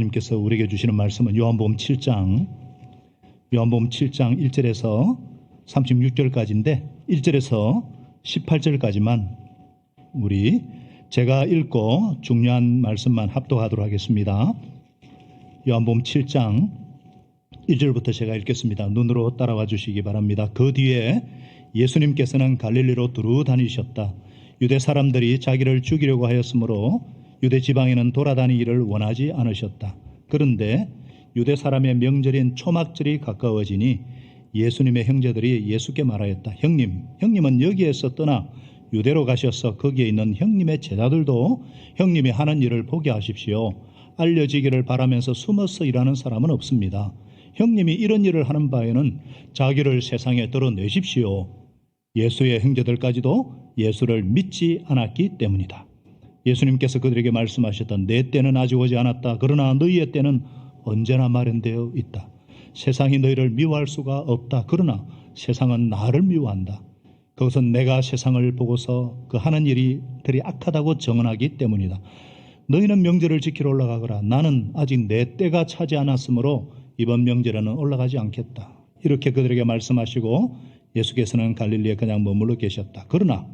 하나님께서 우리에게 주시는 말씀은 요한복음 7장 1절에서 36절까지인데 1절에서 18절까지만 제가 읽고 중요한 말씀만 합독하도록 하겠습니다. 요한복음 7장 1절부터 제가 읽겠습니다. 눈으로 따라와 주시기 바랍니다. 그 뒤에 예수님께서는 갈릴리로 두루 다니셨다. 유대 사람들이 자기를 죽이려고 하였으므로 유대 지방에는 돌아다니기를 원하지 않으셨다. 그런데 유대 사람의 명절인 초막절이 가까워지니 예수님의 형제들이 예수께 말하였다. 형님은 여기에서 떠나 유대로 가셔서 거기에 있는 형님의 제자들도 형님이 하는 일을 보게 하십시오. 알려지기를 바라면서 숨어서 일하는 사람은 없습니다. 형님이 이런 일을 하는 바에는 자기를 세상에 드러내십시오. 예수의 형제들까지도 예수를 믿지 않았기 때문이다. 예수님께서 그들에게 말씀하셨다. 내 때는 아직 오지 않았다. 그러나 너희의 때는 언제나 마련되어 있다. 세상이 너희를 미워할 수가 없다. 그러나 세상은 나를 미워한다. 그것은 내가 세상을 보고서 그 하는 일들이 악하다고 정언하기 때문이다. 너희는 명절을 지키러 올라가거라. 나는 아직 내 때가 차지 않았으므로 이번 명절에는 올라가지 않겠다. 이렇게 그들에게 말씀하시고 예수께서는 갈릴리에 그냥 머물러 계셨다. 그러나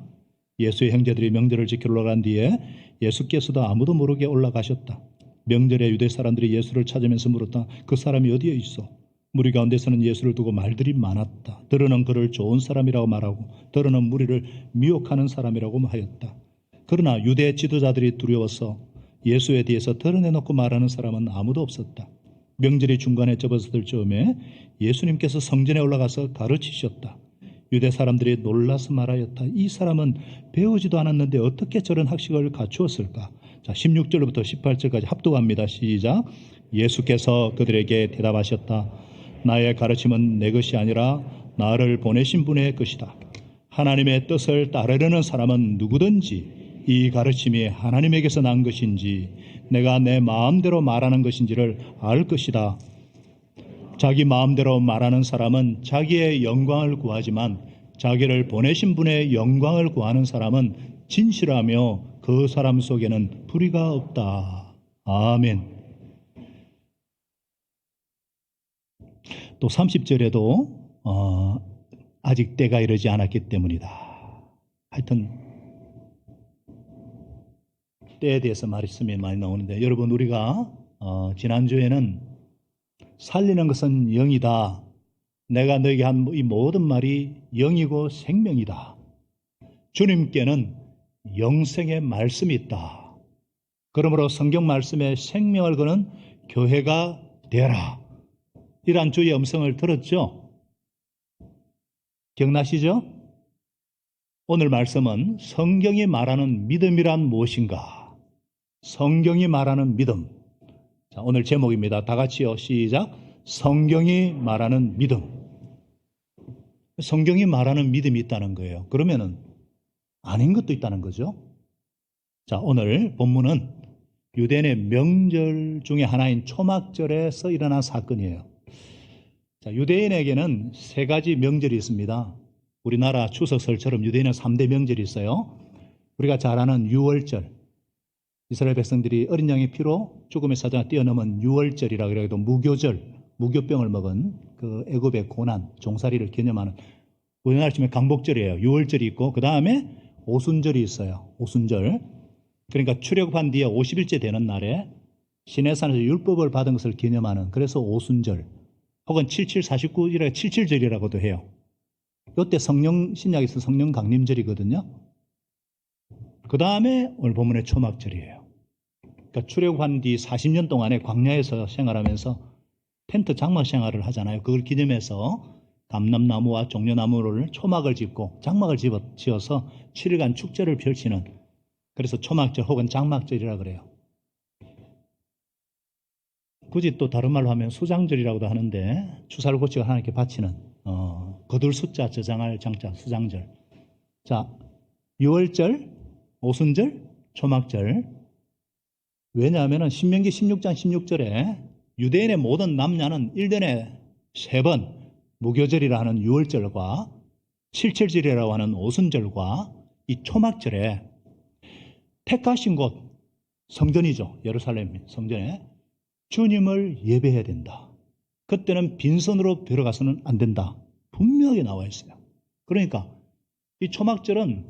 예수의 형제들이 명절을 지키러 올라간 뒤에 예수께서도 아무도 모르게 올라가셨다. 명절에 유대 사람들이 예수를 찾으면서 물었다. 그 사람이 어디에 있어? 무리 가운데서는 예수를 두고 말들이 많았다. 더러는 그를 좋은 사람이라고 말하고 더러는 무리를 미혹하는 사람이라고 하였다. 그러나 유대 지도자들이 두려워서 예수에 대해서 드러내놓고 말하는 사람은 아무도 없었다. 명절이 중간에 접어들 즈음에 예수님께서 성전에 올라가서 가르치셨다. 유대 사람들이 놀라서 말하였다. 이 사람은 배우지도 않았는데 어떻게 저런 학식을 갖추었을까? 자, 16절부터 18절까지 합독합니다. 시작. 예수께서 그들에게 대답하셨다. 나의 가르침은 내 것이 아니라 나를 보내신 분의 것이다. 하나님의 뜻을 따르려는 사람은 누구든지 이 가르침이 하나님에게서 난 것인지 내가 내 마음대로 말하는 것인지를 알 것이다. 자기 마음대로 말하는 사람은 자기의 영광을 구하지만 자기를 보내신 분의 영광을 구하는 사람은 진실하며 그 사람 속에는 불의가 없다. 아멘. 또 30절에도 아직 때가 이르지 않았기 때문이다. 하여튼 때에 대해서 말씀이 많이 나오는데 여러분 우리가 지난주에는 살리는 것은 영이다. 내가 너에게 한 이 모든 말이 영이고 생명이다. 주님께는 영생의 말씀이 있다. 그러므로 성경 말씀에 생명을 거는 교회가 되라. 이러한 주의 음성을 들었죠? 기억나시죠? 오늘 말씀은 성경이 말하는 믿음이란 무엇인가? 성경이 말하는 믿음. 자, 오늘 제목입니다. 다 같이요. 시작. 성경이 말하는 믿음. 성경이 말하는 믿음이 있다는 거예요. 그러면은 아닌 것도 있다는 거죠. 자, 오늘 본문은 유대인의 명절 중에 하나인 초막절에서 일어난 사건이에요. 자, 유대인에게는 세 가지 명절이 있습니다. 우리나라 추석 설처럼 유대인은 3대 명절이 있어요. 우리가 잘 아는 유월절. 이스라엘 백성들이 어린 양의 피로 죽음의 사자가 뛰어넘은 유월절이라 그래도 무교절, 무교병을 먹은 그 애굽의 고난, 종살이를 기념하는 우리나라 치면 강복절이에요. 유월절이 있고 그 다음에 오순절이 있어요. 오순절. 그러니까 출애굽한 뒤에 50일째 되는 날에 시내산에서 율법을 받은 것을 기념하는 그래서 오순절 혹은 7749이라 77절이라고도 해요. 이때 성령 신약에서 성령 강림절이거든요. 그 다음에 오늘 본문의 초막절이에요. 그러니까 출애굽한 뒤 40년 동안에 광야에서 생활하면서 텐트 장막 생활을 하잖아요. 그걸 기념해서 감람나무와 종려나무를 초막을 짓고 장막을 지어서 7일간 축제를 펼치는 그래서 초막절 혹은 장막절이라 그래요. 굳이 또 다른 말로 하면 수장절이라고도 하는데 추사를 고치고 하나님께 바치는 거둘 숫자 저장할 장자 수장절. 자, 유월절, 오순절, 초막절. 왜냐하면 신명기 16장 16절에 유대인의 모든 남녀는 1년에 3번 무교절이라 하는 유월절과 칠칠절이라고 하는 오순절과 이 초막절에 택하신 곳 성전이죠. 예루살렘 성전에 주님을 예배해야 된다. 그때는 빈손으로 뵈러 가서는 안 된다. 분명하게 나와 있어요. 그러니까 이 초막절은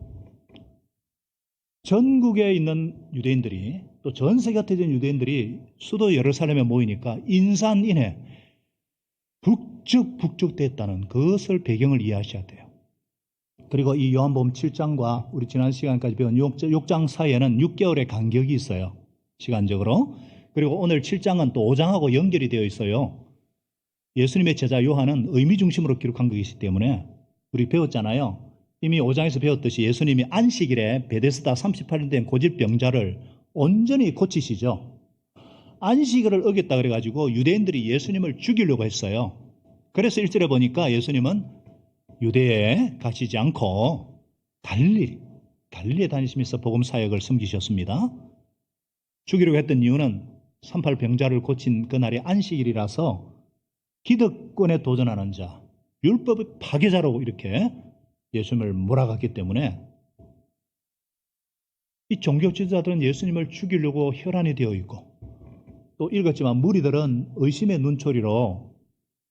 전국에 있는 유대인들이 또 전 세계 흩어진 유대인들이 수도 예루살렘에 모이니까 인산인해 북적북적됐다는 그것을 배경을 이해하셔야 돼요. 그리고 이 요한복음 7장과 우리 지난 시간까지 배운 6장 사이에는 6개월의 간격이 있어요. 시간적으로. 그리고 오늘 7장은 또 5장하고 연결이 되어 있어요. 예수님의 제자 요한은 의미 중심으로 기록한 것이기 때문에 우리 배웠잖아요. 이미 5장에서 배웠듯이 예수님이 안식일에 베데스다 38년 된 고질병자를 온전히 고치시죠. 안식일을 어겼다 그래가지고 유대인들이 예수님을 죽이려고 했어요. 그래서 1절에 보니까 예수님은 유대에 가시지 않고 갈릴리에 다니시면서 복음 사역을 섬기셨습니다. 죽이려고 했던 이유는 38병자를 고친 그날이 안식일이라서 기득권에 도전하는 자, 율법의 파괴자로 이렇게 예수님을 몰아갔기 때문에 이 종교 지도자들은 예수님을 죽이려고 혈안이 되어 있고 또 읽었지만 무리들은 의심의 눈초리로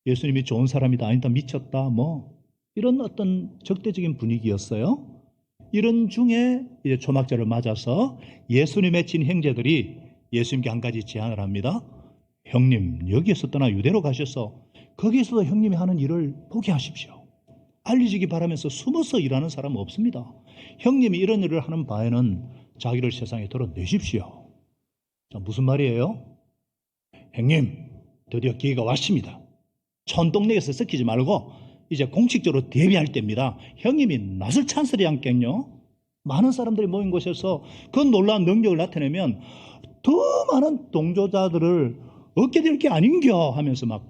예수님이 좋은 사람이다, 아니다, 미쳤다, 이런 어떤 적대적인 분위기였어요. 이런 중에 이제 초막절을 맞아서 예수님의 친형제들이 예수님께 한 가지 제안을 합니다. 형님, 여기에서 떠나 유대로 가셔서 거기에서도 형님이 하는 일을 보게 하십시오. 알려지기 바라면서 숨어서 일하는 사람은 없습니다. 형님이 이런 일을 하는 바에는 자기를 세상에 드러내십시오. 자, 무슨 말이에요? 형님, 드디어 기회가 왔습니다. 촌동네에서 섞이지 말고 이제 공식적으로 데뷔할 때입니다. 형님이 낯을 찬스리 않겠요? 많은 사람들이 모인 곳에서 그 놀라운 능력을 나타내면 더 많은 동조자들을 얻게 될 게 아닌겨 하면서 막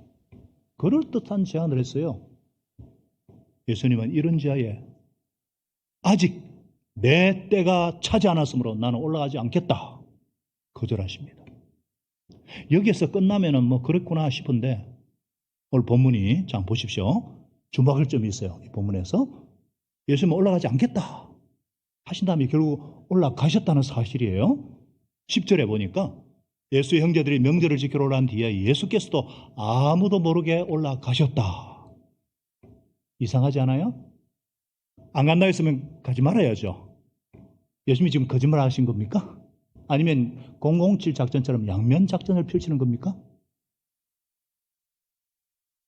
그럴듯한 제안을 했어요. 예수님은 이런 지하에 아직 내 때가 차지 않았으므로 나는 올라가지 않겠다 거절하십니다. 여기에서 끝나면은 그렇구나 싶은데 오늘 본문이 자 보십시오. 주목할 점이 있어요. 이 본문에서 예수님은 올라가지 않겠다 하신 다음에 결국 올라가셨다는 사실이에요. 10절에 보니까 예수의 형제들이 명절을 지키러 올라간 뒤에 예수께서도 아무도 모르게 올라가셨다. 이상하지 않아요? 안 간다 했으면 가지 말아야죠. 예수님이 지금 거짓말 하신 겁니까? 아니면 007 작전처럼 양면 작전을 펼치는 겁니까?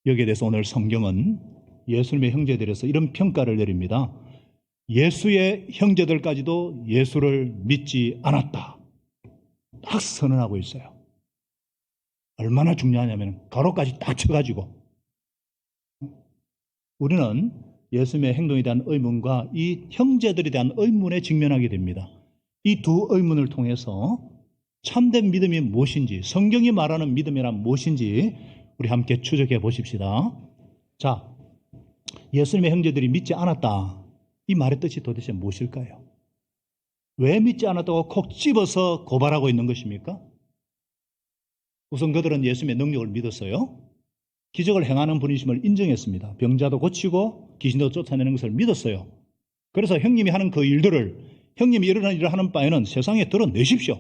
여기에 대해서 오늘 성경은 예수님의 형제들에서 이런 평가를 내립니다. 예수의 형제들까지도 예수를 믿지 않았다. 딱 선언하고 있어요. 얼마나 중요하냐면 가로까지 딱 쳐가지고 우리는 예수님의 행동에 대한 의문과 이 형제들에 대한 의문에 직면하게 됩니다. 이 두 의문을 통해서 참된 믿음이 무엇인지, 성경이 말하는 믿음이란 무엇인지 우리 함께 추적해 보십시다. 자, 예수님의 형제들이 믿지 않았다. 이 말의 뜻이 도대체 무엇일까요? 왜 믿지 않았다고 콕 집어서 고발하고 있는 것입니까? 우선 그들은 예수님의 능력을 믿었어요. 기적을 행하는 분이심을 인정했습니다. 병자도 고치고 귀신도 쫓아내는 것을 믿었어요. 그래서 형님이 하는 그 일들을 형님이 일어나는 일을 하는 바에는 세상에 드러내십시오.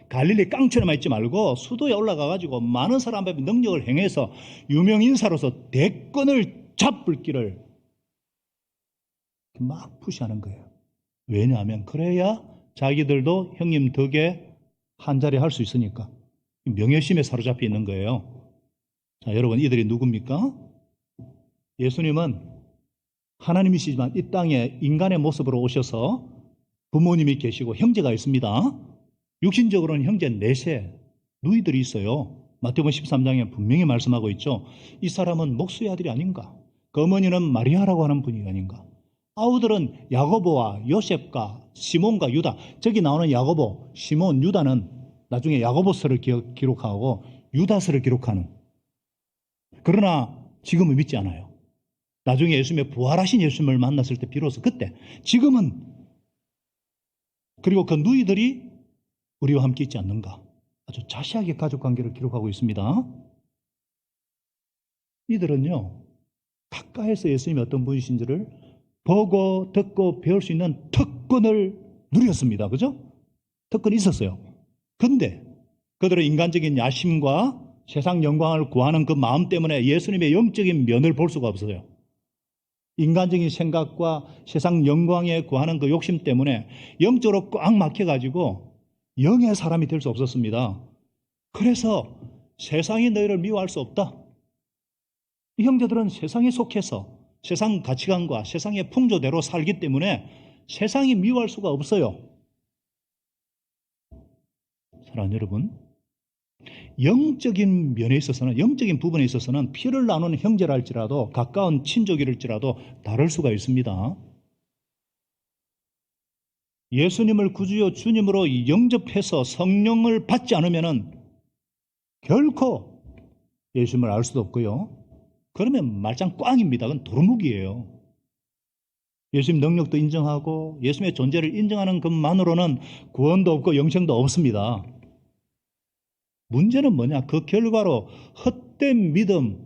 갈릴리 깡처럼 있지 말고 수도에 올라가가지고 많은 사람 앞에 능력을 행해서 유명인사로서 대권을 잡을 길을 막 푸시하는 거예요. 왜냐하면 그래야 자기들도 형님 덕에 한자리 할 수 있으니까 명예심에 사로잡혀 있는 거예요. 자, 여러분 이들이 누굽니까? 예수님은 하나님이시지만 이 땅에 인간의 모습으로 오셔서 부모님이 계시고 형제가 있습니다. 육신적으로는 형제 넷의 누이들이 있어요. 마태복음 13장에 분명히 말씀하고 있죠. 이 사람은 목수의 아들이 아닌가? 그 어머니는 마리아라고 하는 분이 아닌가? 아우들은 야고보와 요셉과 시몬과 유다. 저기 나오는 야고보, 시몬, 유다는 나중에 야고보서를 기록하고 유다서를 기록하는. 그러나 지금은 믿지 않아요. 나중에 예수님의 부활하신 예수님을 만났을 때 비로소 그때, 지금은 그리고 그 누이들이 우리와 함께 있지 않는가? 아주 자세하게 가족관계를 기록하고 있습니다. 이들은요, 가까이서 예수님이 어떤 분이신지를 보고 듣고 배울 수 있는 특권을 누렸습니다. 그죠? 특권이 있었어요. 근데 그들의 인간적인 야심과 세상 영광을 구하는 그 마음 때문에 예수님의 영적인 면을 볼 수가 없어요. 인간적인 생각과 세상 영광에 구하는 그 욕심 때문에 영적으로 꽉 막혀가지고 영의 사람이 될 수 없었습니다. 그래서 세상이 너희를 미워할 수 없다. 이 형제들은 세상에 속해서 세상 가치관과 세상의 풍조대로 살기 때문에 세상이 미워할 수가 없어요. 사랑하는 여러분, 영적인 면에 있어서는, 영적인 부분에 있어서는 피를 나누는 형제랄지라도 가까운 친족이랄지라도 다를 수가 있습니다. 예수님을 구주요 주님으로 영접해서 성령을 받지 않으면 결코 예수님을 알 수도 없고요. 그러면 말짱 꽝입니다. 그건 도루묵이에요. 예수님 능력도 인정하고 예수님의 존재를 인정하는 것만으로는 구원도 없고 영생도 없습니다. 문제는 뭐냐? 그 결과로 헛된 믿음,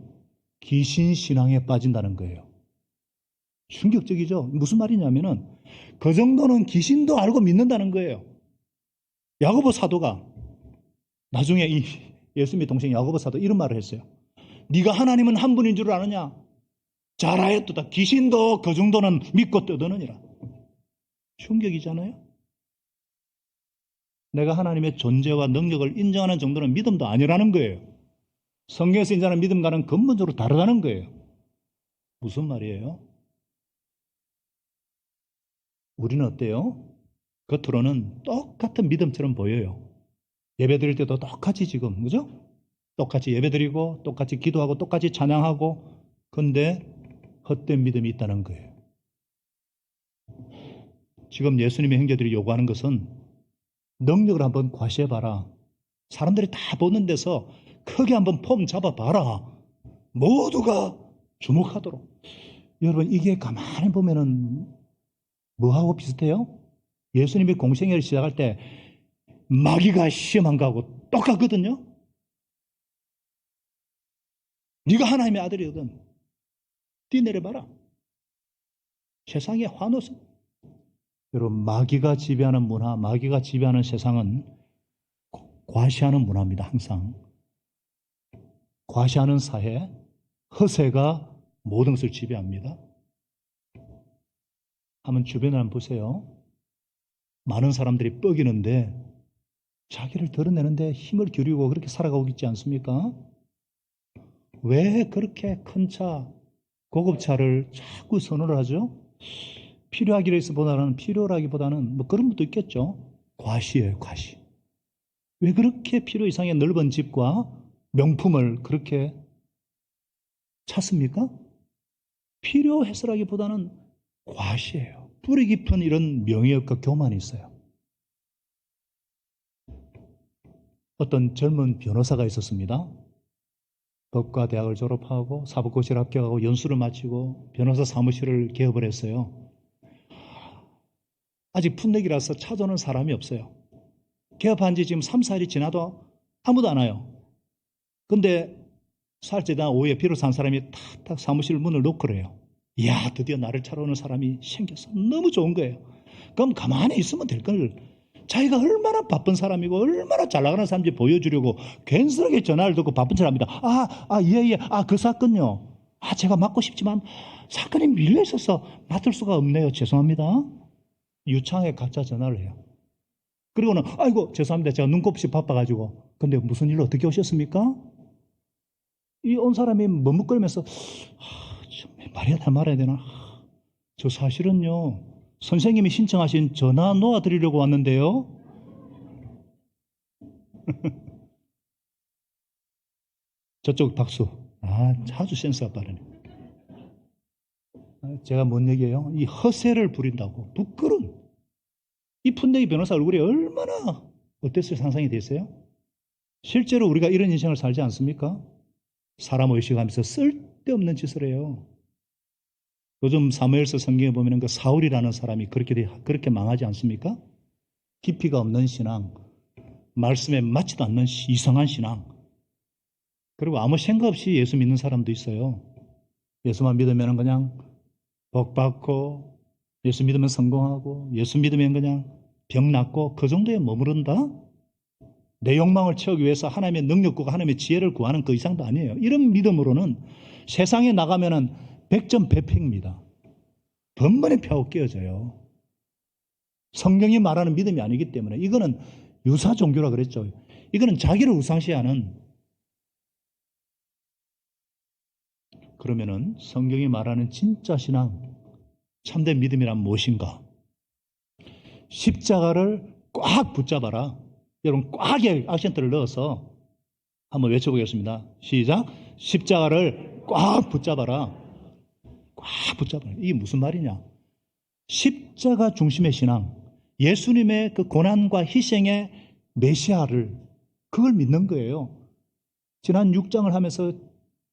귀신신앙에 빠진다는 거예요. 충격적이죠? 무슨 말이냐면은 그 정도는 귀신도 알고 믿는다는 거예요. 야고보 사도가 나중에 이 예수님의 동생 야고보 사도 이런 말을 했어요. 네가 하나님은 한 분인 줄 아느냐? 잘하였도다. 귀신도 그 정도는 믿고 떠드느니라. 충격이잖아요. 내가 하나님의 존재와 능력을 인정하는 정도는 믿음도 아니라는 거예요. 성경에서 인정하는 믿음과는 근본적으로 다르다는 거예요. 무슨 말이에요? 우리는 어때요? 겉으로는 똑같은 믿음처럼 보여요. 예배 드릴 때도 똑같이 지금, 그죠? 똑같이 예배 드리고, 똑같이 기도하고, 똑같이 찬양하고, 근데 헛된 믿음이 있다는 거예요. 지금 예수님의 형제들이 요구하는 것은 능력을 한번 과시해봐라. 사람들이 다 보는 데서 크게 한번 폼 잡아봐라. 모두가 주목하도록. 여러분, 이게 가만히 보면은 뭐하고 비슷해요? 예수님이 공생애를 시작할 때 마귀가 시험한 거하고 똑같거든요. 네가 하나님의 아들이거든. 뛰내려봐라. 세상의 환호성. 여러분, 마귀가 지배하는 문화, 마귀가 지배하는 세상은 과시하는 문화입니다. 항상 과시하는 사회, 허세가 모든 것을 지배합니다. 한번 주변을 한번 보세요. 많은 사람들이 뻐기는데 자기를 드러내는데 힘을 기울이고 그렇게 살아가고 있지 않습니까? 왜 그렇게 큰 차, 고급차를 자꾸 선호를 하죠? 필요라기보다는 뭐 그런 것도 있겠죠. 과시예요, 과시. 왜 그렇게 필요 이상의 넓은 집과 명품을 그렇게 찾습니까? 필요해서라기보다는 과시예요. 뿌리 깊은 이런 명예욕과 교만이 있어요. 어떤 젊은 변호사가 있었습니다. 법과 대학을 졸업하고 사법고시를 합격하고 연수를 마치고 변호사 사무실을 개업을 했어요. 아직 풋내기라서 찾아오는 사람이 없어요. 개업한 지 지금 3, 4일이 지나도 아무도 안 와요. 근데 사흘째 지난 오후에 비로 산 사람이 탁탁 사무실 문을 노크래요. 이야, 드디어 나를 찾아오는 사람이 생겼어. 너무 좋은 거예요. 그럼 가만히 있으면 될 걸. 자기가 얼마나 바쁜 사람이고 얼마나 잘 나가는 사람인지 보여주려고 괜스럽게 전화를 듣고 바쁜 사람입니다. 예. 그 사건요. 제가 맡고 싶지만 사건이 밀려 있어서 맡을 수가 없네요. 죄송합니다. 유창하게 각자 전화를 해요. 그리고는 아이고 죄송합니다. 제가 눈곱이 바빠가지고. 근데 무슨 일로 어떻게 오셨습니까? 이 온 사람이 머뭇거리면서 말해야 되나? 저 사실은요. 선생님이 신청하신 전화 놓아드리려고 왔는데요. 저쪽 박수. 아주 센스가 빠르네. 제가 뭔 얘기예요? 이 허세를 부린다고. 부끄러운. 이 푼대기 변호사 얼굴이 얼마나 어땠어요? 상상이 됐어요? 실제로 우리가 이런 인생을 살지 않습니까? 사람 의식하면서 쓸데없는 짓을 해요. 요즘 사무엘서 성경에 보면 그 사울이라는 사람이 그렇게 망하지 않습니까? 깊이가 없는 신앙, 말씀에 맞지도 않는 이상한 신앙. 그리고 아무 생각 없이 예수 믿는 사람도 있어요. 예수만 믿으면 그냥 복 받고, 예수 믿으면 성공하고, 예수 믿으면 그냥 병 낫고, 그 정도에 머무른다? 내 욕망을 채우기 위해서 하나님의 능력과 하나님의 지혜를 구하는 그 이상도 아니에요. 이런 믿음으로는 세상에 나가면은 100점 배패입니다. 번번에 펴고 깨어져요. 성경이 말하는 믿음이 아니기 때문에 이거는 유사 종교라 그랬죠. 이거는 자기를 우상시하는. 그러면은 성경이 말하는 진짜 신앙, 참된 믿음이란 무엇인가? 십자가를 꽉 붙잡아라. 여러분 꽉에 악센트를 넣어서 한번 외쳐보겠습니다. 시작. 십자가를 꽉 붙잡아라. 꽉 붙잡아라. 이게 무슨 말이냐? 십자가 중심의 신앙, 예수님의 그 고난과 희생의 메시아를, 그걸 믿는 거예요. 지난 6장을 하면서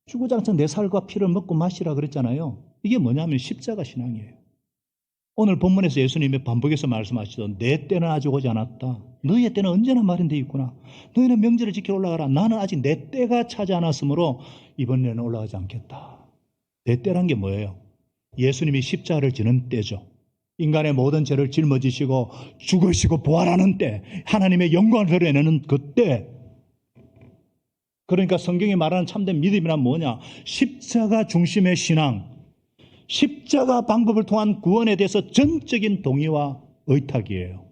주구장창 내 살과 피를 먹고 마시라 그랬잖아요. 이게 뭐냐면 십자가 신앙이에요. 오늘 본문에서 예수님이 반복해서 말씀하시던 내 때는 아직 오지 않았다. 너희의 때는 언제나 마련되어 있구나. 너희는 명절을 지켜 올라가라. 나는 아직 내 때가 차지 않았으므로 이번에는 올라가지 않겠다. 내 때란 게 뭐예요? 예수님이 십자가를 지는 때죠. 인간의 모든 죄를 짊어지시고 죽으시고 부활하는 때, 하나님의 영광을 드러내는 그때. 그러니까 성경이 말하는 참된 믿음이란 뭐냐? 십자가 중심의 신앙, 십자가 방법을 통한 구원에 대해서 전적인 동의와 의탁이에요.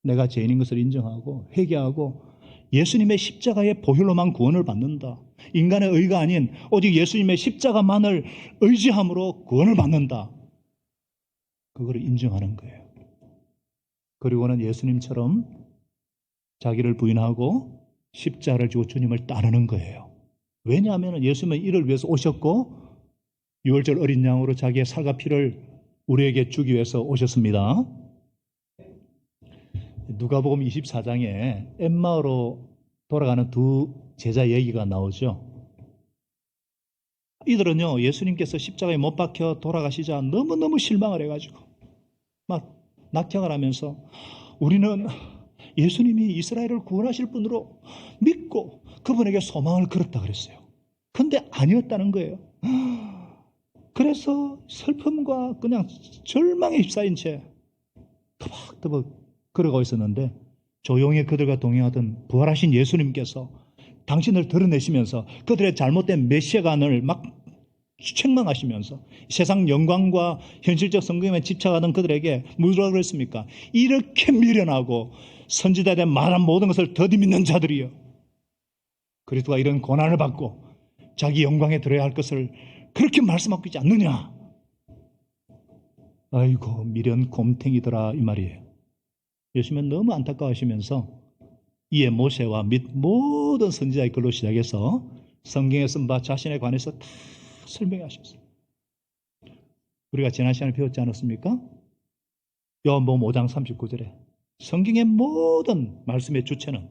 내가 죄인인 것을 인정하고 회개하고 예수님의 십자가의 보혈로만 구원을 받는다. 인간의 의가 아닌 오직 예수님의 십자가만을 의지함으로 구원을 받는다. 그걸 인정하는 거예요. 그리고는 예수님처럼 자기를 부인하고 십자가를 지고 주님을 따르는 거예요. 왜냐하면 예수님은 이를 위해서 오셨고 유월절 어린 양으로 자기의 살과 피를 우리에게 주기 위해서 오셨습니다. 누가복음 24장에 엠마오로 돌아가는 두 제자 얘기가 나오죠. 이들은요, 예수님께서 십자가에 못 박혀 돌아가시자 너무너무 실망을 해가지고 막 낙향을 하면서 우리는 예수님이 이스라엘을 구원하실 분으로 믿고 그분에게 소망을 걸었다 그랬어요. 근데 아니었다는 거예요. 그래서 슬픔과 그냥 절망에 휩싸인 채 터벅터벅 걸어가고 있었는데 조용히 그들과 동행하던 부활하신 예수님께서 당신을 드러내시면서 그들의 잘못된 메시아관을 막 책망하시면서 세상 영광과 현실적 성공에 집착하던 그들에게 뭐라고 그랬습니까? 이렇게 미련하고 선지자들의 말한 모든 것을 더디 믿는 자들이여, 그리스도가 이런 고난을 받고 자기 영광에 들어야 할 것을 그렇게 말씀하고 있지 않느냐? 아이고 미련 곰탱이더라 이 말이에요. 예수님은 너무 안타까워하시면서 이에 모세와 및 모든 선지자의 글로 시작해서 성경에 쓴 바 자신에 관해서 다 설명하셨어요. 우리가 지난 시간에 배웠지 않았습니까? 요한복음 5장 39절에 성경의 모든 말씀의 주체는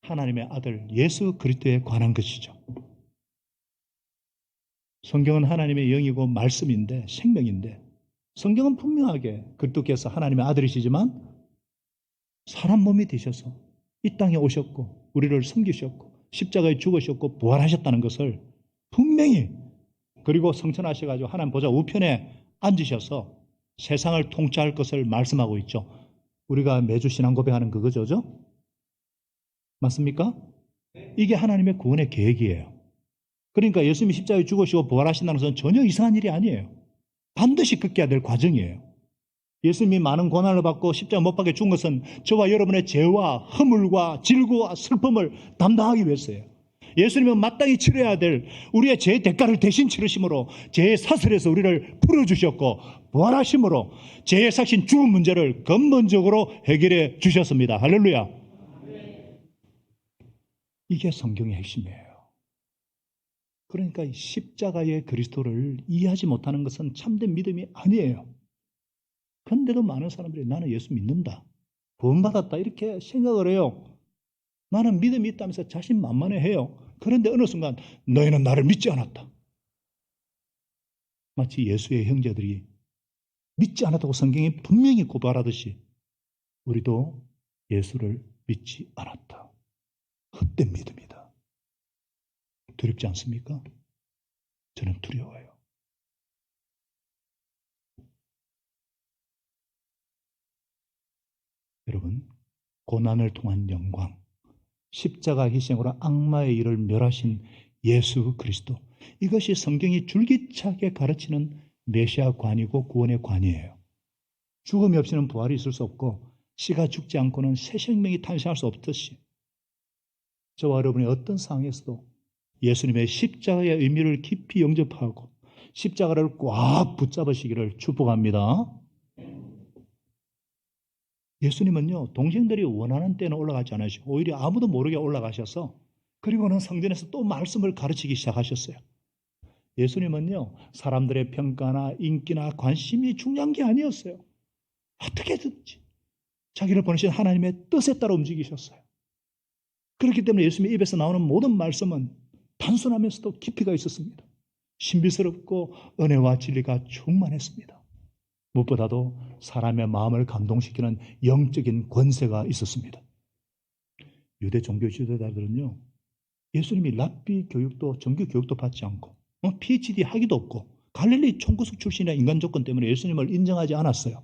하나님의 아들 예수 그리스도에 관한 것이죠. 성경은 하나님의 영이고 말씀인데, 생명인데, 성경은 분명하게 그리스도께서 하나님의 아들이시지만 사람 몸이 되셔서 이 땅에 오셨고 우리를 섬기셨고 십자가에 죽으셨고 부활하셨다는 것을 분명히, 그리고 성천하셔가지고 하나님 보좌 우편에 앉으셔서 세상을 통치할 것을 말씀하고 있죠. 우리가 매주 신앙 고백하는 그거죠. 맞습니까? 이게 하나님의 구원의 계획이에요. 그러니까 예수님이 십자가에 죽으시고 부활하신다는 것은 전혀 이상한 일이 아니에요. 반드시 겪어야 될 과정이에요. 예수님이 많은 고난을 받고 십자가 못 박혀 죽은 것은 저와 여러분의 죄와 허물과 질고와 슬픔을 담당하기 위해서예요. 예수님은 마땅히 치러야 될 우리의 죄의 대가를 대신 치르심으로 죄의 사슬에서 우리를 풀어주셨고 부활하심으로 죄의 삭신 죽은 문제를 근본적으로 해결해 주셨습니다. 할렐루야. 이게 성경의 핵심이에요. 그러니까 이 십자가의 그리스도를 이해하지 못하는 것은 참된 믿음이 아니에요. 그런데도 많은 사람들이 나는 예수 믿는다, 구원받았다 이렇게 생각을 해요. 나는 믿음이 있다면서 자신만만해해요. 그런데 어느 순간 너희는 나를 믿지 않았다. 마치 예수의 형제들이 믿지 않았다고 성경이 분명히 고발하듯이 우리도 예수를 믿지 않았다. 헛된 믿음이다. 두렵지 않습니까? 저는 두려워요. 여러분, 고난을 통한 영광, 십자가 희생으로 악마의 일을 멸하신 예수 그리스도. 이것이 성경이 줄기차게 가르치는 메시아 관이고 구원의 관이에요. 죽음이 없이는 부활이 있을 수 없고 씨가 죽지 않고는 새 생명이 탄생할 수 없듯이 저와 여러분이 어떤 상황에서도 예수님의 십자가의 의미를 깊이 영접하고 십자가를 꽉 붙잡으시기를 축복합니다. 예수님은요, 동생들이 원하는 때는 올라가지 않으시고 오히려 아무도 모르게 올라가셔서 그리고는 성전에서 또 말씀을 가르치기 시작하셨어요. 예수님은요, 사람들의 평가나 인기나 관심이 중요한 게 아니었어요. 어떻게든지 자기를 보내신 하나님의 뜻에 따라 움직이셨어요. 그렇기 때문에 예수님의 입에서 나오는 모든 말씀은 단순하면서도 깊이가 있었습니다. 신비스럽고 은혜와 진리가 충만했습니다. 무엇보다도 사람의 마음을 감동시키는 영적인 권세가 있었습니다. 유대 종교 지도자들은요, 예수님이 랍비 교육도 정규 교육도 받지 않고 PhD 학위도 없고 갈릴리 총구석 출신의 인간 조건 때문에 예수님을 인정하지 않았어요.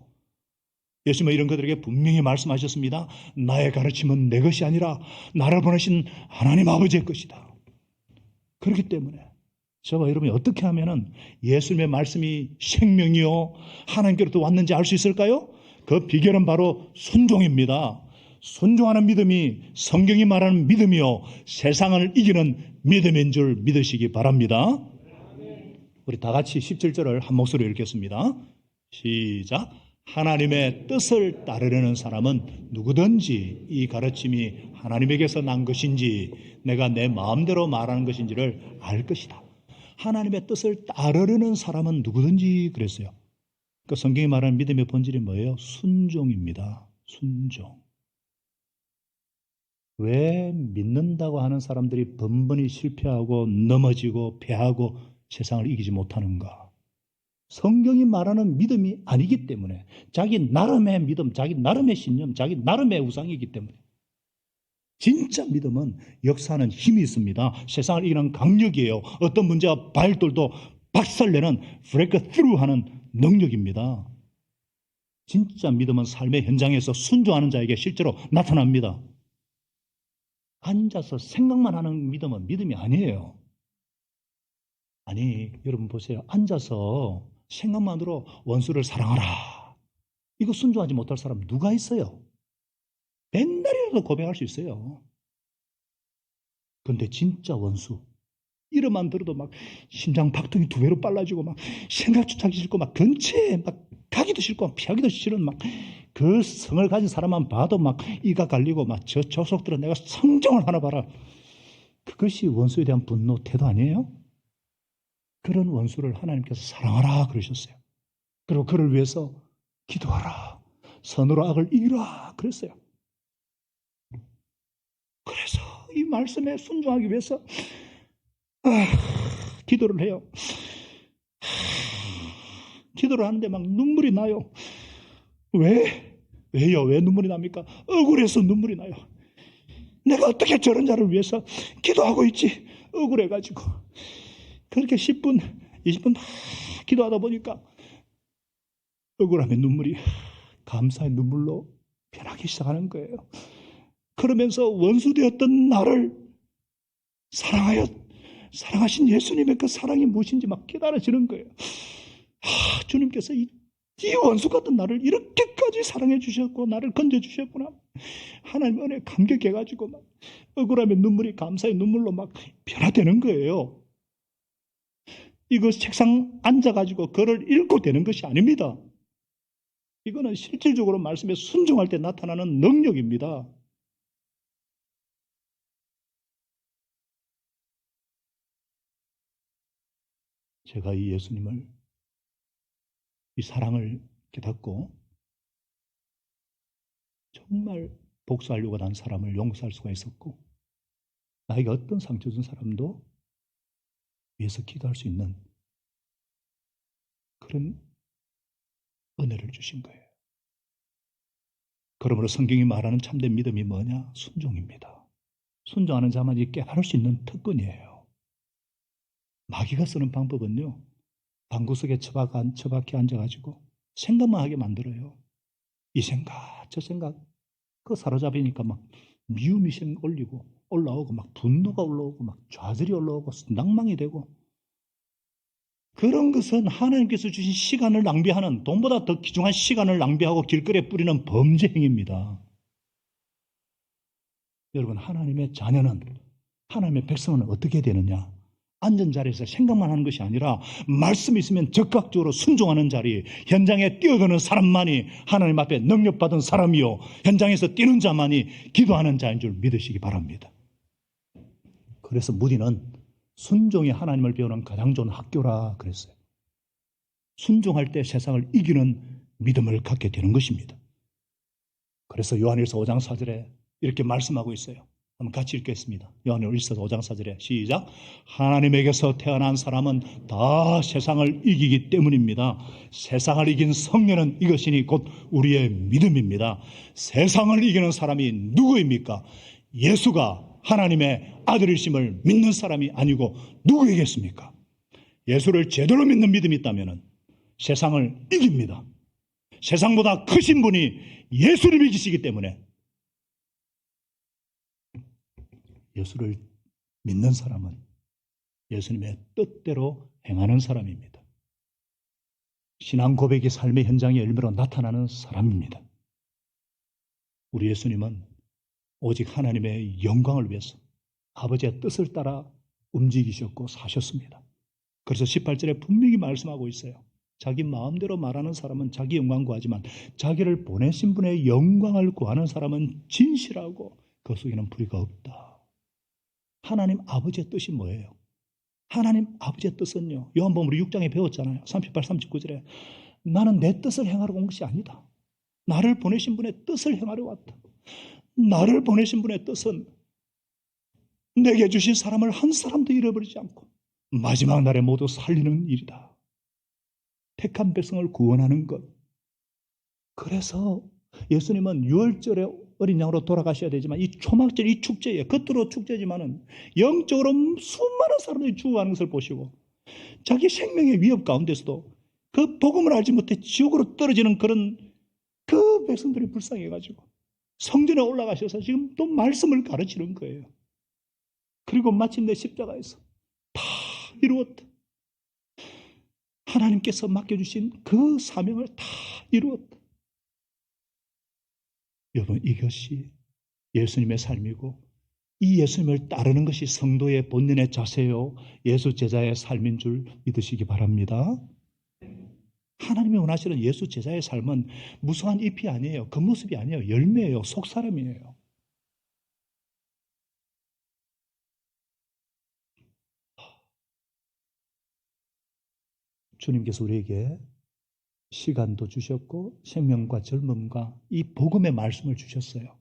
예수님은 이런 그들에게 분명히 말씀하셨습니다. 나의 가르침은 내 것이 아니라 나를 보내신 하나님 아버지의 것이다. 그렇기 때문에 저와 여러분이 어떻게 하면 예수님의 말씀이 생명이요 하나님께로부터 왔는지 알 수 있을까요? 그 비결은 바로 순종입니다. 순종하는 믿음이 성경이 말하는 믿음이요 세상을 이기는 믿음인 줄 믿으시기 바랍니다. 우리 다 같이 17절을 한 목소리로 읽겠습니다. 시작. 하나님의 뜻을 따르려는 사람은 누구든지 이 가르침이 하나님에게서 난 것인지 내가 내 마음대로 말하는 것인지를 알 것이다. 하나님의 뜻을 따르려는 사람은 누구든지 그랬어요. 그 성경이 말하는 믿음의 본질이 뭐예요? 순종입니다. 순종. 왜 믿는다고 하는 사람들이 번번이 실패하고 넘어지고 패하고 세상을 이기지 못하는가? 성경이 말하는 믿음이 아니기 때문에 자기 나름의 믿음, 자기 나름의 신념, 자기 나름의 우상이기 때문에 진짜 믿음은 역사하는 힘이 있습니다. 세상을 이기는 강력이에요. 어떤 문제와 발돌도 박살내는 브레이크 스루하는 능력입니다. 진짜 믿음은 삶의 현장에서 순종하는 자에게 실제로 나타납니다. 앉아서 생각만 하는 믿음은 믿음이 아니에요. 아니, 여러분 보세요. 앉아서 생각만으로 원수를 사랑하라. 이거 순종하지 못할 사람 누가 있어요? 맨날이라도 고백할 수 있어요. 근데 진짜 원수. 이름만 들어도 막 심장 박동이 2배로 빨라지고 막 생각조차 하기 싫고 막 근처에 막 가기도 싫고 막 피하기도 싫은 막 그 성을 가진 사람만 봐도 막 이가 갈리고 막 저 족속들은 내가 성정을 하나 봐라. 그것이 원수에 대한 분노 태도 아니에요? 그런 원수를 하나님께서 사랑하라 그러셨어요. 그리고 그를 위해서 기도하라. 선으로 악을 이기라 그랬어요. 그래서 이 말씀에 순종하기 위해서 기도를 해요. 기도를 하는데 막 눈물이 나요. 왜요? 왜 눈물이 납니까? 억울해서 눈물이 나요. 내가 어떻게 저런 자를 위해서 기도하고 있지? 억울해가지고. 그렇게 10분, 20분 막 기도하다 보니까 억울함의 눈물이 감사의 눈물로 변하기 시작하는 거예요. 그러면서 원수되었던 나를 사랑하신 예수님의 그 사랑이 무엇인지 막 깨달아지는 거예요. 주님께서 이 원수 같은 나를 이렇게까지 사랑해 주셨고 나를 건져 주셨구나. 하나님 은혜에 감격해가지고 막 억울함의 눈물이 감사의 눈물로 막 변화되는 거예요. 이거 책상 앉아가지고 글을 읽고 되는 것이 아닙니다. 이거는 실질적으로 말씀에 순종할 때 나타나는 능력입니다. 제가 이 예수님을, 이 사랑을 깨닫고 정말 복수하려고 한 사람을 용서할 수가 있었고 나에게 어떤 상처 준 사람도 위해서 기도할 수 있는 그런 은혜를 주신 거예요. 그러므로 성경이 말하는 참된 믿음이 뭐냐? 순종입니다. 순종하는 자만이 깨달을 수 있는 특권이에요. 마귀가 쓰는 방법은요, 방구석에 처박혀 앉아가지고 생각만 하게 만들어요. 이 생각, 저 생각, 그거 사로잡으니까 막 미움이 올리고 올라오고 막 분노가 올라오고 막 좌절이 올라오고 낭망이 되고, 그런 것은 하나님께서 주신 시간을 낭비하는, 돈보다 더 귀중한 시간을 낭비하고 길거리에 뿌리는 범죄 행위입니다. 여러분, 하나님의 자녀는, 하나님의 백성은 어떻게 되느냐? 앉은 자리에서 생각만 하는 것이 아니라 말씀이 있으면 적극적으로 순종하는 자리, 현장에 뛰어드는 사람만이 하나님 앞에 능력받은 사람이요, 현장에서 뛰는 자만이 기도하는 자인 줄 믿으시기 바랍니다. 그래서 무디는 순종이 하나님을 배우는 가장 좋은 학교라 그랬어요. 순종할 때 세상을 이기는 믿음을 갖게 되는 것입니다. 그래서 요한일서 5장 4절에 이렇게 말씀하고 있어요. 한번 같이 읽겠습니다. 요한일서 5장 4절에 시작. 하나님에게서 태어난 사람은 다 세상을 이기기 때문입니다. 세상을 이긴 성령은 이것이니 곧 우리의 믿음입니다. 세상을 이기는 사람이 누구입니까? 예수가 하나님의 아들이심을 믿는 사람이 아니고 누구이겠습니까? 예수를 제대로 믿는 믿음이 있다면 세상을 이깁니다. 세상보다 크신 분이 예수를 이기시기 때문에 예수를 믿는 사람은 예수님의 뜻대로 행하는 사람입니다. 신앙 고백이 삶의 현장의 열매로 나타나는 사람입니다. 우리 예수님은 오직 하나님의 영광을 위해서 아버지의 뜻을 따라 움직이셨고 사셨습니다. 그래서 18절에 분명히 말씀하고 있어요. 자기 마음대로 말하는 사람은 자기 영광 구하지만 자기를 보내신 분의 영광을 구하는 사람은 진실하고 그 속에는 불의가 없다. 하나님 아버지의 뜻이 뭐예요? 하나님 아버지의 뜻은요, 요한복음 우리 6장에 배웠잖아요. 38, 39절에 나는 내 뜻을 행하러 온 것이 아니다. 나를 보내신 분의 뜻을 행하러 왔다. 나를 보내신 분의 뜻은 내게 주신 사람을 한 사람도 잃어버리지 않고 마지막 날에 모두 살리는 일이다. 택한 백성을 구원하는 것. 그래서 예수님은 6월절에 어린 양으로 돌아가셔야 되지만 이 초막절, 이 축제에, 겉으로 축제지만은 영적으로 수많은 사람들이 죽어가는 것을 보시고 자기 생명의 위협 가운데서도 그 복음을 알지 못해 지옥으로 떨어지는 그런 그 백성들이 불쌍해가지고 성전에 올라가셔서 지금 또 말씀을 가르치는 거예요. 그리고 마침내 십자가에서 다 이루었다. 하나님께서 맡겨주신 그 사명을 다 이루었다. 여러분, 이것이 예수님의 삶이고 이 예수님을 따르는 것이 성도의 본연의 자세요, 예수 제자의 삶인 줄 믿으시기 바랍니다. 하나님이 원하시는 예수 제자의 삶은 무수한 잎이 아니에요. 겉모습이 아니에요. 열매예요. 속사람이에요. 주님께서 우리에게 시간도 주셨고 생명과 젊음과 이 복음의 말씀을 주셨어요.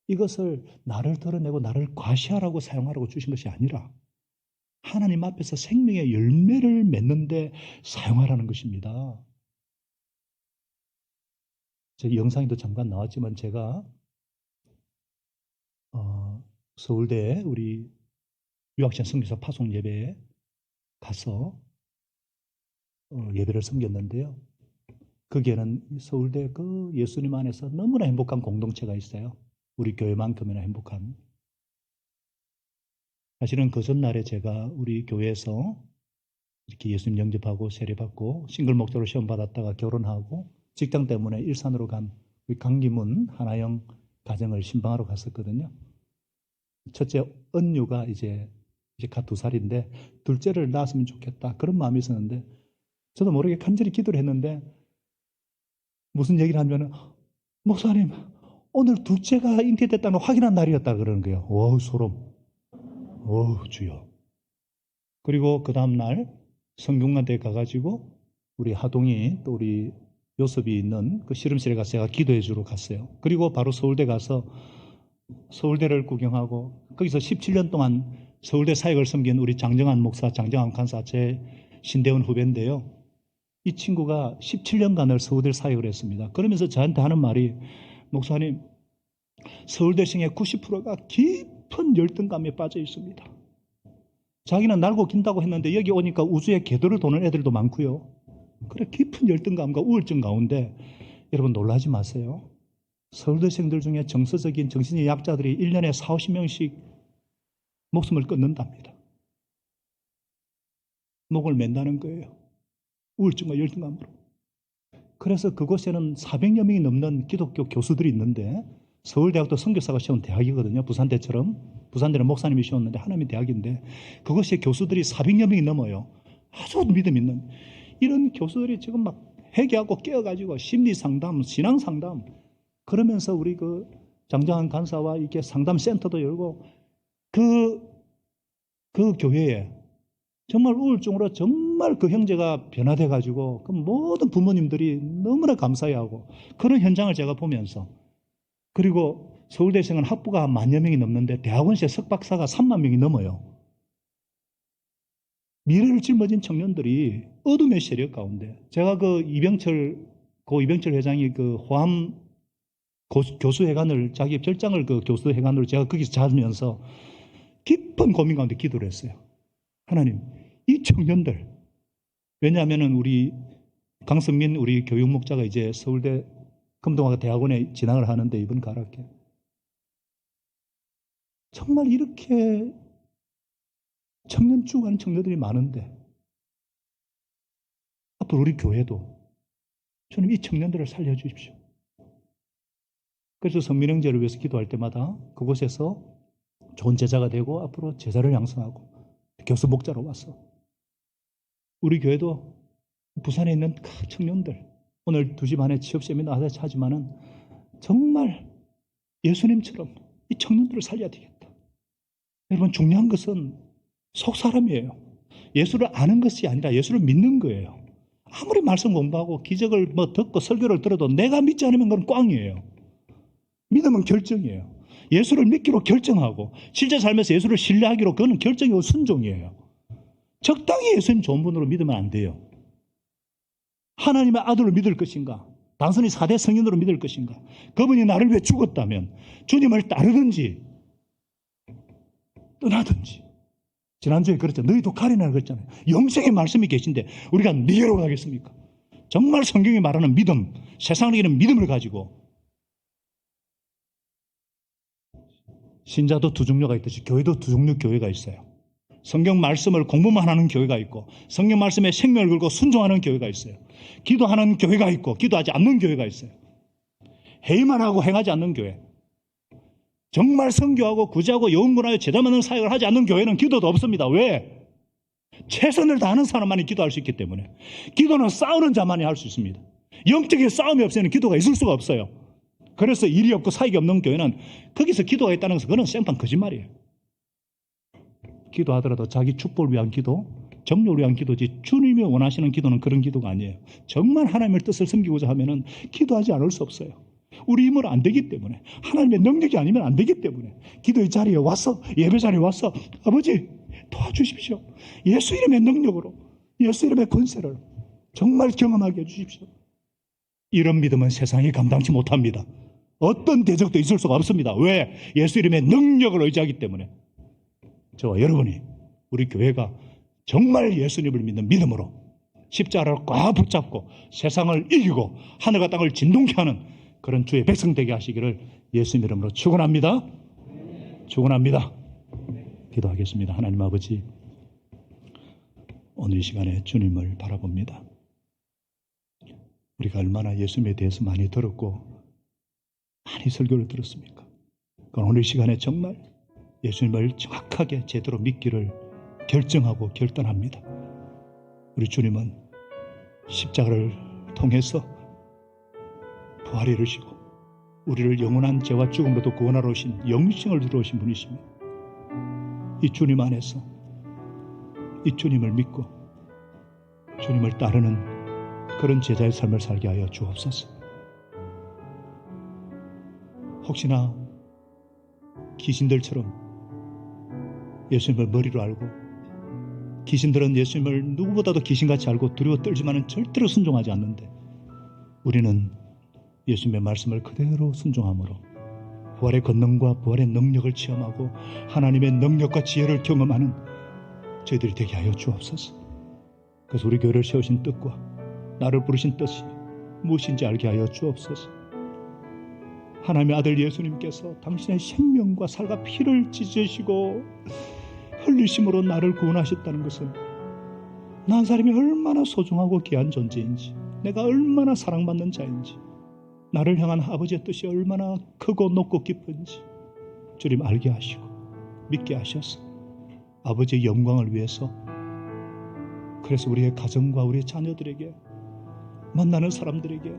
이것을 나를 드러내고 나를 과시하라고 사용하라고 주신 것이 아니라 하나님 앞에서 생명의 열매를 맺는데 사용하라는 것입니다. 제 영상에도 잠깐 나왔지만 제가 서울대에 우리 유학생 선교사 파송 예배에 가서 예배를 섬겼는데요. 거기에는 서울대 그 예수님 안에서 너무나 행복한 공동체가 있어요. 우리 교회만큼이나 행복한. 사실은 그 전날에 제가 우리 교회에서 이렇게 예수님 영접하고 세례받고 싱글 목적으로 시험 받았다가 결혼하고 직장 때문에 일산으로 간 우리 강기문 하나영 가정을 신방하러 갔었거든요. 첫째 은유가 이제 갓 2살인데 둘째를 낳았으면 좋겠다, 그런 마음이 있었는데 저도 모르게 간절히 기도를 했는데 무슨 얘기를 하면 목사님 오늘 둘째가 잉태됐다는 확인한 날이었다 그러는 거예요. 오, 소름. 오, 주여. 그리고 그 다음날 성균관대에 가가지고 우리 하동이 또 우리 요섭이 있는 그 실험실에 가서 제가 기도해 주러 갔어요. 그리고 바로 서울대 가서 서울대를 구경하고 거기서 17년 동안 서울대 사역을 섬긴 우리 장정한 목사, 장정한 간사, 제 신대원 후배인데요. 이 친구가 17년간을 서울대 사역을 했습니다. 그러면서 저한테 하는 말이 목사님, 서울대생의 90%가 깊은 열등감에 빠져 있습니다. 자기는 날고 긴다고 했는데 여기 오니까 우주에 궤도를 도는 애들도 많고요. 그래, 깊은 열등감과 우울증 가운데 여러분 놀라지 마세요. 서울대생들 중에 정서적인 정신의 약자들이 1년에 40, 50명씩 목숨을 끊는답니다. 목을 맨다는 거예요. 우울증과 열등감으로. 그래서 그곳에는 400여 명이 넘는 기독교 교수들이 있는데, 서울대학도 선교사가 세운 대학이거든요. 부산대처럼. 부산대는 목사님이 세웠는데 하나님의 대학인데, 그곳에 교수들이 400여 명이 넘어요. 아주 믿음 있는 이런 교수들이 지금 막 회개하고 깨어가지고 심리상담, 신앙상담, 그러면서 우리 그 장정한 간사와 이게 상담센터도 열고, 그 교회에 정말 우울증으로 정말 그 형제가 변화돼가지고 그 모든 부모님들이 너무나 감사해하고, 그런 현장을 제가 보면서, 그리고 서울대생은 학부가 10,000여 명이 넘는데 대학원생 석박사가 3만 명이 넘어요. 미래를 짊어진 청년들이 어둠의 세력 가운데, 제가 고 이병철 회장이 그 호암 교수회관을, 자기 별장을 그 교수회관으로 제가 거기서 자면서 깊은 고민 가운데 기도를 했어요. 하나님, 이 청년들, 왜냐하면은 우리 강성민 우리 교육목자가 이제 서울대 금동학 대학원에 진학을 하는데, 이번 가락에 정말 이렇게 청년 죽어가는 청년들이 많은데, 앞으로 우리 교회도 주님 이 청년들을 살려주십시오. 그래서 성민형제를 위해서 기도할 때마다 그곳에서 좋은 제자가 되고 앞으로 제자를 양성하고 교수 목자로 왔어. 우리 교회도 부산에 있는 청년들, 오늘 2시 반에 취업 세미나 하지만은 정말 예수님처럼 이 청년들을 살려야 되겠다. 여러분, 중요한 것은 속 사람이에요. 예수를 아는 것이 아니라 예수를 믿는 거예요. 아무리 말씀 공부하고 기적을 뭐 듣고 설교를 들어도 내가 믿지 않으면 그건 꽝이에요. 믿음은 결정이에요. 예수를 믿기로 결정하고 실제 삶에서 예수를 신뢰하기로, 그거는 결정이고 순종이에요. 적당히 예수님 좋은 분으로 믿으면 안 돼요. 하나님의 아들을 믿을 것인가, 단순히 4대 성인으로 믿을 것인가, 그분이 나를 위해 죽었다면 주님을 따르든지 떠나든지. 지난주에 그랬죠. 너희도 가리라 그랬잖아요. 영생의 말씀이 계신데 우리가 니게로 가겠습니까? 정말 성경이 말하는 믿음, 세상을 이기는 믿음을 가지고, 신자도 두 종류가 있듯이 교회도 두 종류 교회가 있어요. 성경 말씀을 공부만 하는 교회가 있고, 성경 말씀에 생명을 걸고 순종하는 교회가 있어요. 기도하는 교회가 있고, 기도하지 않는 교회가 있어요. 회의만 하고 행하지 않는 교회, 정말 선교하고 구제하고 영문하여 제자만은 사역을 하지 않는 교회는 기도도 없습니다. 왜? 최선을 다하는 사람만이 기도할 수 있기 때문에. 기도는 싸우는 자만이 할 수 있습니다. 영적인 싸움이 없으면 기도가 있을 수가 없어요. 그래서 일이 없고 사역이 없는 교회는 거기서 기도가 있다는 것은 그건 생판 거짓말이에요. 기도하더라도 자기 축복을 위한 기도, 정욕을 위한 기도지, 주님이 원하시는 기도는 그런 기도가 아니에요. 정말 하나님의 뜻을 섬기고자 하면은 기도하지 않을 수 없어요. 우리 힘으로 안 되기 때문에, 하나님의 능력이 아니면 안 되기 때문에. 기도의 자리에 와서, 예배 자리에 와서, 아버지 도와주십시오. 예수 이름의 능력으로, 예수 이름의 권세를 정말 경험하게 해주십시오. 이런 믿음은 세상이 감당치 못합니다. 어떤 대적도 있을 수가 없습니다. 왜? 예수 이름의 능력을 의지하기 때문에. 저와 여러분이, 우리 교회가 정말 예수님을 믿는 믿음으로 십자가를 꽉 붙잡고 세상을 이기고 하늘과 땅을 진동케 하는 그런 주의 백성 되게 하시기를 예수님 이름으로 축원합니다. 축원합니다. 기도하겠습니다. 하나님 아버지, 오늘 이 시간에 주님을 바라봅니다. 우리가 얼마나 예수님에 대해서 많이 들었고 많이 설교를 들었습니까? 그건 오늘 이 시간에 정말 예수님을 정확하게 제대로 믿기를 결정하고 결단합니다. 우리 주님은 십자가를 통해서 부활을 이루시고 우리를 영원한 죄와 죽음으로부터 구원하러 오신 영생을 들어오신 분이십니다. 이 주님 안에서 이 주님을 믿고 주님을 따르는 그런 제자의 삶을 살게 하여 주옵소서. 혹시나 귀신들처럼 예수님을 머리로 알고, 귀신들은 예수님을 누구보다도 귀신같이 알고 두려워 떨지만은 절대로 순종하지 않는데, 우리는 예수님의 말씀을 그대로 순종함으로 부활의 권능과 부활의 능력을 체험하고 하나님의 능력과 지혜를 경험하는 저희들이 되게 하여 주옵소서. 그래서 우리 교회를 세우신 뜻과 나를 부르신 뜻이 무엇인지 알게 하여 주옵소서. 하나님의 아들 예수님께서 당신의 생명과 살과 피를 찢으시고 흘리심으로 나를 구원하셨다는 것은 난 사람이 얼마나 소중하고 귀한 존재인지, 내가 얼마나 사랑받는 자인지, 나를 향한 아버지의 뜻이 얼마나 크고 높고 깊은지 주님 알게 하시고 믿게 하셔서 아버지의 영광을 위해서, 그래서 우리의 가정과 우리의 자녀들에게, 만나는 사람들에게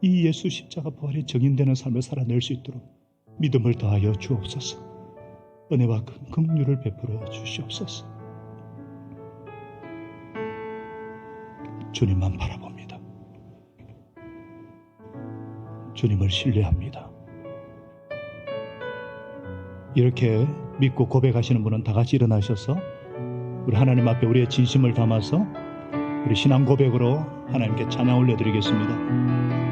이 예수 십자가 부활의 증인되는 삶을 살아낼 수 있도록 믿음을 더하여 주옵소서. 은혜와 큰 긍휼을 베풀어 주시옵소서. 주님만 바라봅니다. 주님을 신뢰합니다. 이렇게 믿고 고백하시는 분은 다 같이 일어나셔서 우리 하나님 앞에 우리의 진심을 담아서 우리 신앙 고백으로 하나님께 찬양 올려드리겠습니다.